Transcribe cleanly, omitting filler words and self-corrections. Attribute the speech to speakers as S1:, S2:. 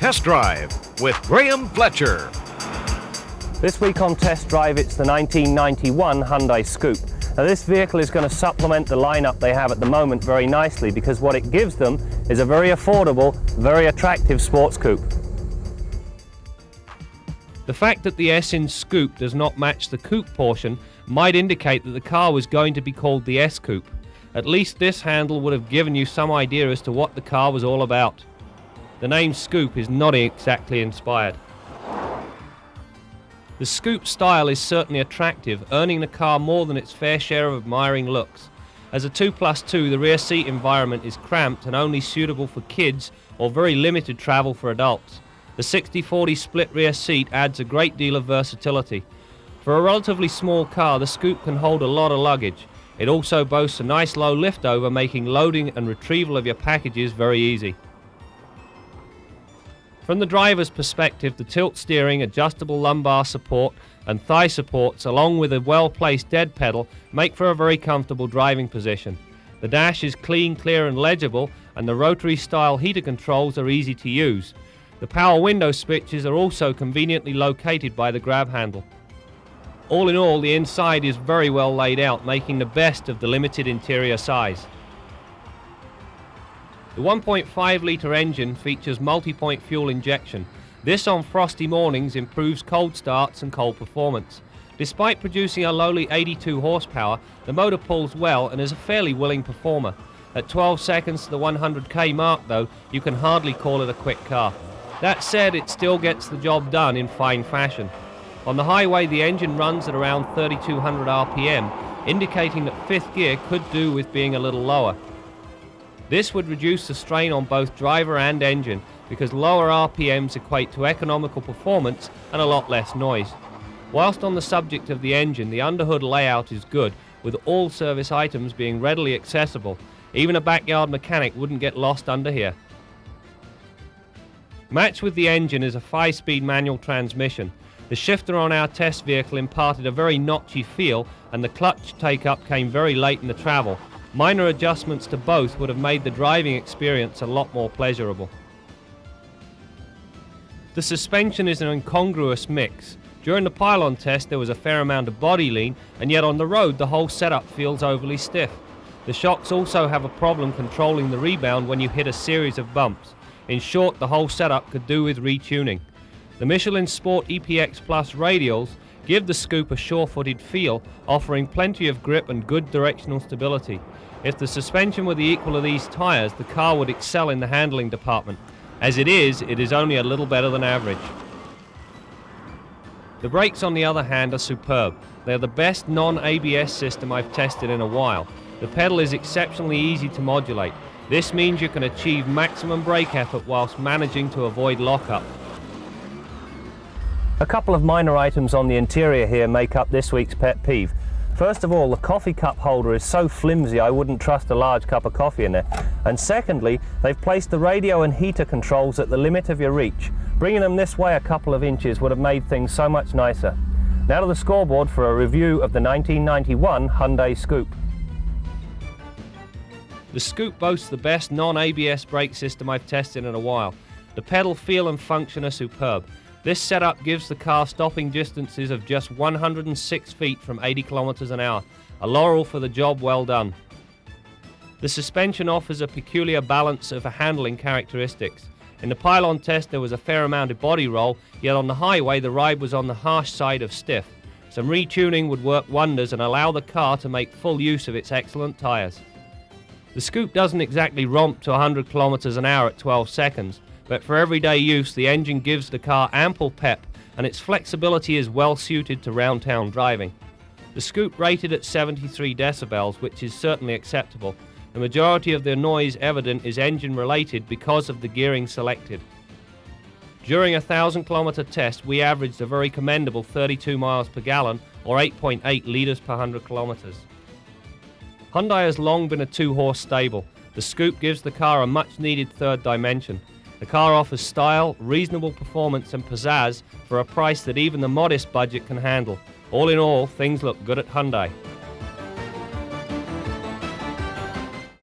S1: Test Drive with Graham Fletcher.
S2: This week on Test Drive, it's the 1991 Hyundai Scoupe. Now this vehicle is going to supplement the lineup they have at the moment very nicely, because what it gives them is a very affordable, very attractive sports coupe.
S3: The fact that the S in Scoupe does not match the coupe portion might indicate that the car was going to be called the S Coupe. At least this handle would have given you some idea as to what the car was all about. The name Scoupe is not exactly inspired. The Scoupe style is certainly attractive, earning the car more than its fair share of admiring looks. As a 2+2, the rear seat environment is cramped and only suitable for kids or very limited travel for adults. The 60-40 split rear seat adds a great deal of versatility. For a relatively small car, the Scoupe can hold a lot of luggage. It also boasts a nice low liftover, making loading and retrieval of your packages very easy. From the driver's perspective, the tilt steering, adjustable lumbar support and thigh supports, along with a well-placed dead pedal, make for a very comfortable driving position. The dash is clean, clear and legible, and the rotary-style heater controls are easy to use. The power window switches are also conveniently located by the grab handle. All in all, the inside is very well laid out, making the best of the limited interior size. The 1.5-litre engine features multi-point fuel injection. This on frosty mornings improves cold starts and cold performance. Despite producing a lowly 82 horsepower, the motor pulls well and is a fairly willing performer. At 12 seconds to the 100k mark though, you can hardly call it a quick car. That said, it still gets the job done in fine fashion. On the highway, the engine runs at around 3200 RPM, indicating that fifth gear could do with being a little lower. This would reduce the strain on both driver and engine, because lower RPMs equate to economical performance and a lot less noise. Whilst on the subject of the engine, the underhood layout is good, with all service items being readily accessible. Even a backyard mechanic wouldn't get lost under here. Matched with the engine is a 5-speed manual transmission. The shifter on our test vehicle imparted a very notchy feel, and the clutch take-up came very late in the travel. Minor adjustments to both would have made the driving experience a lot more pleasurable. The suspension is an incongruous mix. During the pylon test there was a fair amount of body lean, and yet on the road the whole setup feels overly stiff. The shocks also have a problem controlling the rebound when you hit a series of bumps. In short, the whole setup could do with retuning. The Michelin Sport EPX Plus radials give the Scoupe a sure-footed feel, offering plenty of grip and good directional stability. If the suspension were the equal of these tyres, the car would excel in the handling department. As it is only a little better than average. The brakes, on the other hand, are superb. They are the best non-ABS system I've tested in a while. The pedal is exceptionally easy to modulate. This means you can achieve maximum brake effort whilst managing to avoid lockup.
S2: A couple of minor items on the interior here make up this week's pet peeve. First of all, the coffee cup holder is so flimsy I wouldn't trust a large cup of coffee in there. And secondly, they've placed the radio and heater controls at the limit of your reach. Bringing them this way a couple of inches would have made things so much nicer. Now to the scoreboard for a review of the 1991 Hyundai Scoupe.
S3: The Scoupe boasts the best non-ABS brake system I've tested in a while. The pedal feel and function are superb. This setup gives the car stopping distances of just 106 feet from 80 kilometers an hour, a laurel for the job well done. The suspension offers a peculiar balance of handling characteristics. In the pylon test there was a fair amount of body roll, yet on the highway the ride was on the harsh side of stiff. Some retuning would work wonders and allow the car to make full use of its excellent tyres. The Scoupe doesn't exactly romp to 100 kilometers an hour at 12 seconds, but for everyday use the engine gives the car ample pep, and its flexibility is well suited to round town driving. The Scoupe rated at 73 decibels, which is certainly acceptable. The majority of the noise evident is engine related because of the gearing selected. During a 1,000-kilometer test we averaged a very commendable 32 miles per gallon or 8.8 litres per 100 kilometers. Hyundai has long been a two-horse stable. The Scoupe gives the car a much-needed third dimension. The car offers style, reasonable performance and pizzazz for a price that even the modest budget can handle. All in all, things look good at Hyundai.